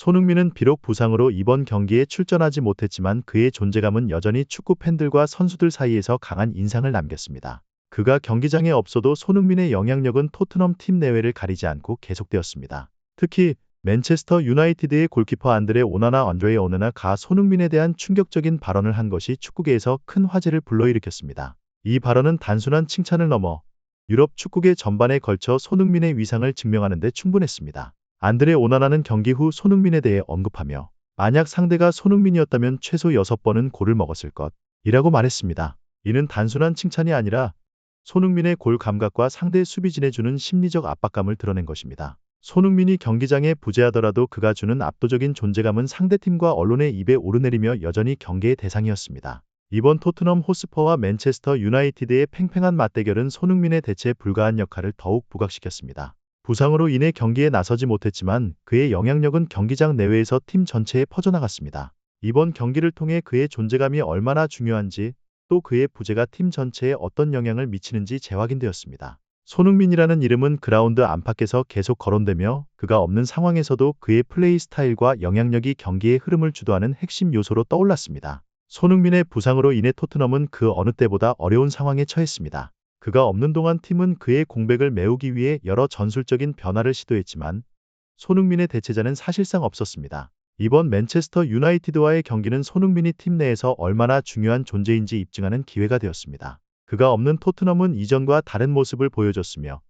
손흥민은 비록 부상으로 이번 경기에 출전하지 못했지만 그의 존재감은 여전히 축구 팬들과 선수들 사이에서 강한 인상을 남겼습니다. 그가 경기장에 없어도 손흥민의 영향력은 토트넘 팀 내외를 가리지 않고 계속되었습니다. 특히 맨체스터 유나이티드의 골키퍼 안드레 오나나가 손흥민에 대한 충격적인 발언을 한 것이 축구계에서 큰 화제를 불러일으켰습니다. 이 발언은 단순한 칭찬을 넘어 유럽 축구계 전반에 걸쳐 손흥민의 위상을 증명하는 데 충분했습니다. 안드레 오나나는 경기 후 손흥민에 대해 언급하며 만약 상대가 손흥민이었다면 최소 6번은 골을 먹었을 것이라고 말했습니다. 이는 단순한 칭찬이 아니라 손흥민의 골 감각과 상대 수비진에 주는 심리적 압박감을 드러낸 것입니다. 손흥민이 경기장에 부재하더라도 그가 주는 압도적인 존재감은 상대팀과 언론의 입에 오르내리며 여전히 경계의 대상이었습니다. 이번 토트넘 호스퍼와 맨체스터 유나이티드의 팽팽한 맞대결은 손흥민의 대체 불가한 역할을 더욱 부각시켰습니다. 부상으로 인해 경기에 나서지 못했지만 그의 영향력은 경기장 내외에서 팀 전체에 퍼져나갔습니다. 이번 경기를 통해 그의 존재감이 얼마나 중요한지 또 그의 부재가 팀 전체에 어떤 영향을 미치는지 재확인되었습니다. 손흥민이라는 이름은 그라운드 안팎에서 계속 거론되며 그가 없는 상황에서도 그의 플레이 스타일과 영향력이 경기의 흐름을 주도하는 핵심 요소로 떠올랐습니다. 손흥민의 부상으로 인해 토트넘은 그 어느 때보다 어려운 상황에 처했습니다. 그가 없는 동안 팀은 그의 공백을 메우기 위해 여러 전술적인 변화를 시도했지만 손흥민의 대체자는 사실상 없었습니다. 이번 맨체스터 유나이티드와의 경기는 손흥민이 팀 내에서 얼마나 중요한 존재인지 입증하는 기회가 되었습니다. 그가 없는 토트넘은 이전과 다른 모습을 보여줬으며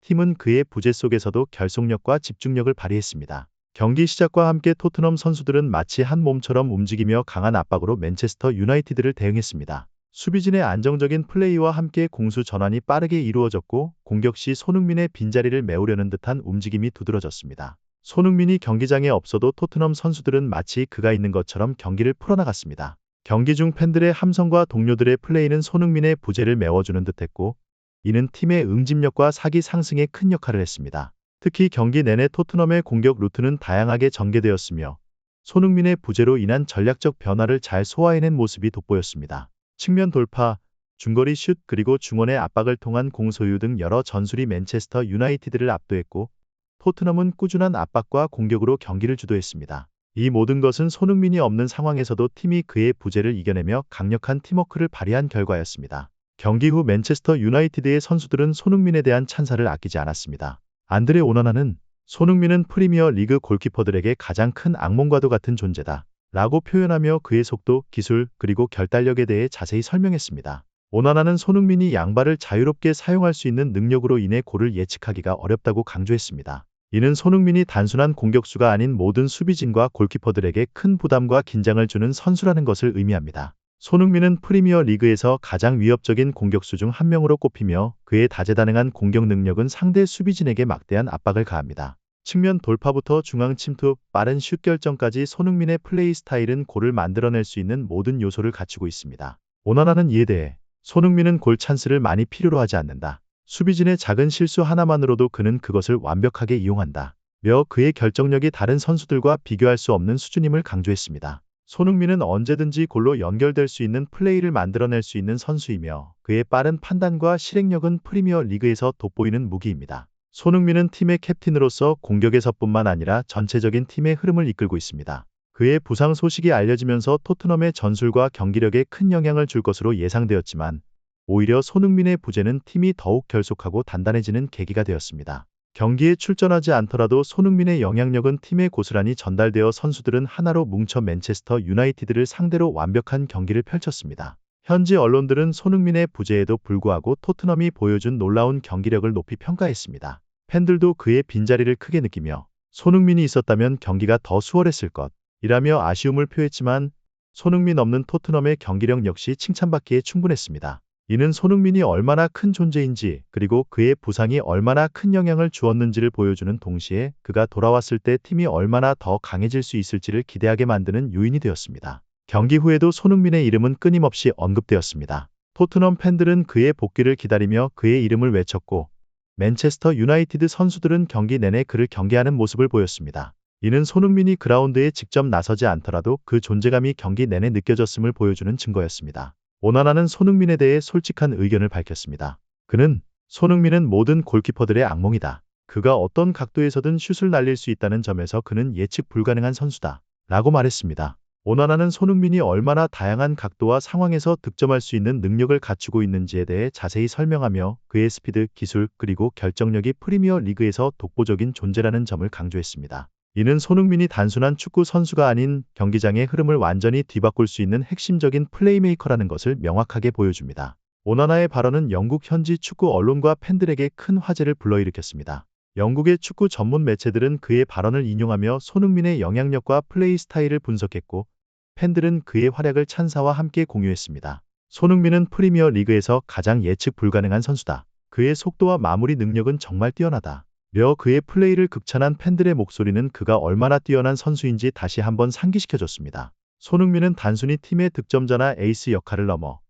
팀은 그의 부재 속에서도 결속력과 집중력을 발휘했습니다. 경기 시작과 함께 토트넘 선수들은 마치 한 몸처럼 움직이며 강한 압박으로 맨체스터 유나이티드를 대응했습니다. 수비진의 안정적인 플레이와 함께 공수 전환이 빠르게 이루어졌고 공격 시 손흥민의 빈자리를 메우려는 듯한 움직임이 두드러졌습니다. 손흥민이 경기장에 없어도 토트넘 선수들은 마치 그가 있는 것처럼 경기를 풀어나갔습니다. 경기 중 팬들의 함성과 동료들의 플레이는 손흥민의 부재를 메워주는 듯했고 이는 팀의 응집력과 사기 상승에 큰 역할을 했습니다. 특히 경기 내내 토트넘의 공격 루트는 다양하게 전개되었으며 손흥민의 부재로 인한 전략적 변화를 잘 소화해낸 모습이 돋보였습니다. 측면 돌파, 중거리 슛 그리고 중원의 압박을 통한 공 소유 등 여러 전술이 맨체스터 유나이티드를 압도했고 토트넘은 꾸준한 압박과 공격으로 경기를 주도했습니다. 이 모든 것은 손흥민이 없는 상황에서도 팀이 그의 부재를 이겨내며 강력한 팀워크를 발휘한 결과였습니다. 경기 후 맨체스터 유나이티드의 선수들은 손흥민에 대한 찬사를 아끼지 않았습니다. 안드레 오나나는 손흥민은 프리미어 리그 골키퍼들에게 가장 큰 악몽과도 같은 존재다 라고 표현하며 그의 속도, 기술, 그리고 결단력에 대해 자세히 설명했습니다. 오나나는 손흥민이 양발을 자유롭게 사용할 수 있는 능력으로 인해 골을 예측하기가 어렵다고 강조했습니다. 이는 손흥민이 단순한 공격수가 아닌 모든 수비진과 골키퍼들에게 큰 부담과 긴장을 주는 선수라는 것을 의미합니다. 손흥민은 프리미어 리그에서 가장 위협적인 공격수 중 한 명으로 꼽히며 그의 다재다능한 공격 능력은 상대 수비진에게 막대한 압박을 가합니다. 측면 돌파부터 중앙 침투, 빠른 슛 결정까지 손흥민의 플레이 스타일은 골을 만들어낼 수 있는 모든 요소를 갖추고 있습니다. 오나나는 이에 대해 손흥민은 골 찬스를 많이 필요로 하지 않는다. 수비진의 작은 실수 하나만으로도 그는 그것을 완벽하게 이용한다. 며 그의 결정력이 다른 선수들과 비교할 수 없는 수준임을 강조했습니다. 손흥민은 언제든지 골로 연결될 수 있는 플레이를 만들어낼 수 있는 선수이며 그의 빠른 판단과 실행력은 프리미어 리그에서 돋보이는 무기입니다. 손흥민은 팀의 캡틴으로서 공격에서뿐만 아니라 전체적인 팀의 흐름을 이끌고 있습니다. 그의 부상 소식이 알려지면서 토트넘의 전술과 경기력에 큰 영향을 줄 것으로 예상되었지만 오히려 손흥민의 부재는 팀이 더욱 결속하고 단단해지는 계기가 되었습니다. 경기에 출전하지 않더라도 손흥민의 영향력은 팀에 고스란히 전달되어 선수들은 하나로 뭉쳐 맨체스터 유나이티드를 상대로 완벽한 경기를 펼쳤습니다. 현지 언론들은 손흥민의 부재에도 불구하고 토트넘이 보여준 놀라운 경기력을 높이 평가했습니다. 팬들도 그의 빈자리를 크게 느끼며 손흥민이 있었다면 경기가 더 수월했을 것이라며 아쉬움을 표했지만 손흥민 없는 토트넘의 경기력 역시 칭찬받기에 충분했습니다. 이는 손흥민이 얼마나 큰 존재인지 그리고 그의 부상이 얼마나 큰 영향을 주었는지를 보여주는 동시에 그가 돌아왔을 때 팀이 얼마나 더 강해질 수 있을지를 기대하게 만드는 요인이 되었습니다. 경기 후에도 손흥민의 이름은 끊임없이 언급되었습니다. 토트넘 팬들은 그의 복귀를 기다리며 그의 이름을 외쳤고 맨체스터 유나이티드 선수들은 경기 내내 그를 경계하는 모습을 보였습니다. 이는 손흥민이 그라운드에 직접 나서지 않더라도 그 존재감이 경기 내내 느껴졌음을 보여주는 증거였습니다. 오나나는 손흥민에 대해 솔직한 의견을 밝혔습니다. 그는 손흥민은 모든 골키퍼들의 악몽이다. 그가 어떤 각도에서든 슛을 날릴 수 있다는 점에서 그는 예측 불가능한 선수다. 라고 말했습니다. 오나나는 손흥민이 얼마나 다양한 각도와 상황에서 득점할 수 있는 능력을 갖추고 있는지에 대해 자세히 설명하며 그의 스피드, 기술, 그리고 결정력이 프리미어 리그에서 독보적인 존재라는 점을 강조했습니다. 이는 손흥민이 단순한 축구 선수가 아닌 경기장의 흐름을 완전히 뒤바꿀 수 있는 핵심적인 플레이메이커라는 것을 명확하게 보여줍니다. 오나나의 발언은 영국 현지 축구 언론과 팬들에게 큰 화제를 불러일으켰습니다. 영국의 축구 전문 매체들은 그의 발언을 인용하며 손흥민의 영향력과 플레이 스타일을 분석했고, 팬들은 그의 활약을 찬사와 함께 공유했습니다. 손흥민은 프리미어 리그에서 가장 예측 불가능한 선수다. 그의 속도와 마무리 능력은 정말 뛰어나다. 며 그의 플레이를 극찬한 팬들의 목소리는 그가 얼마나 뛰어난 선수인지 다시 한번 상기시켜줬습니다. 손흥민은 단순히 팀의 득점자나 에이스 역할을 넘어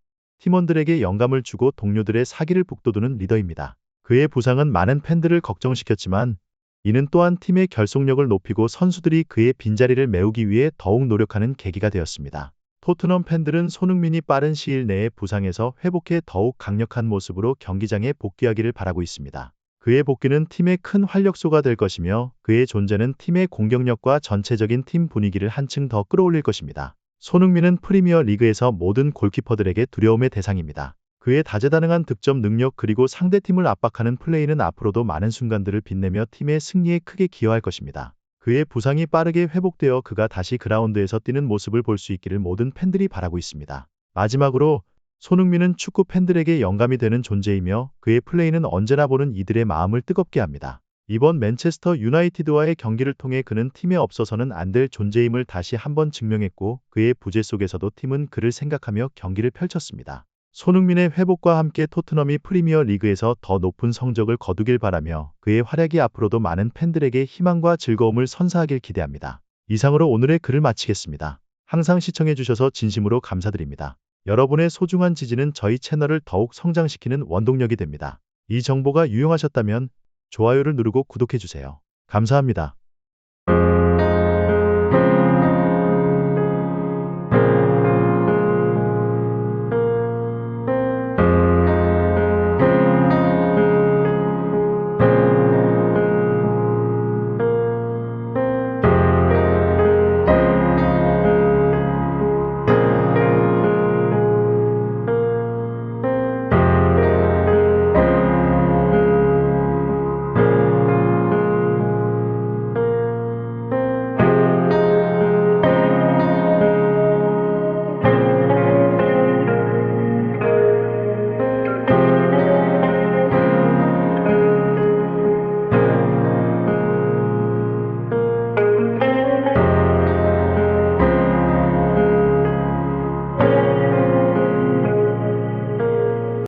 팀원들에게 영감을 주고 동료들의 사기를 북돋우는 리더입니다. 그의 부상은 많은 팬들을 걱정시켰지만 이는 또한 팀의 결속력을 높이고 선수들이 그의 빈자리를 메우기 위해 더욱 노력하는 계기가 되었습니다. 토트넘 팬들은 손흥민이 빠른 시일 내에 부상에서 회복해 더욱 강력한 모습으로 경기장에 복귀하기를 바라고 있습니다. 그의 복귀는 팀의 큰 활력소가 될 것이며 그의 존재는 팀의 공격력과 전체적인 팀 분위기를 한층 더 끌어올릴 것입니다. 손흥민은 프리미어 리그에서 모든 골키퍼들에게 두려움의 대상입니다. 그의 다재다능한 득점 능력 그리고 상대팀을 압박하는 플레이는 앞으로도 많은 순간들을 빛내며 팀의 승리에 크게 기여할 것입니다. 그의 부상이 빠르게 회복되어 그가 다시 그라운드에서 뛰는 모습을 볼 수 있기를 모든 팬들이 바라고 있습니다. 마지막으로 손흥민은 축구 팬들에게 영감이 되는 존재이며 그의 플레이는 언제나 보는 이들의 마음을 뜨겁게 합니다. 이번 맨체스터 유나이티드와의 경기를 통해 그는 팀에 없어서는 안 될 존재임을 다시 한번 증명했고 그의 부재 속에서도 팀은 그를 생각하며 경기를 펼쳤습니다. 손흥민의 회복과 함께 토트넘이 프리미어 리그에서 더 높은 성적을 거두길 바라며 그의 활약이 앞으로도 많은 팬들에게 희망과 즐거움을 선사하길 기대합니다. 이상으로 오늘의 글을 마치겠습니다. 항상 시청해주셔서 진심으로 감사드립니다. 여러분의 소중한 지지는 저희 채널을 더욱 성장시키는 원동력이 됩니다. 이 정보가 유용하셨다면 좋아요를 누르고 구독해주세요. 감사합니다.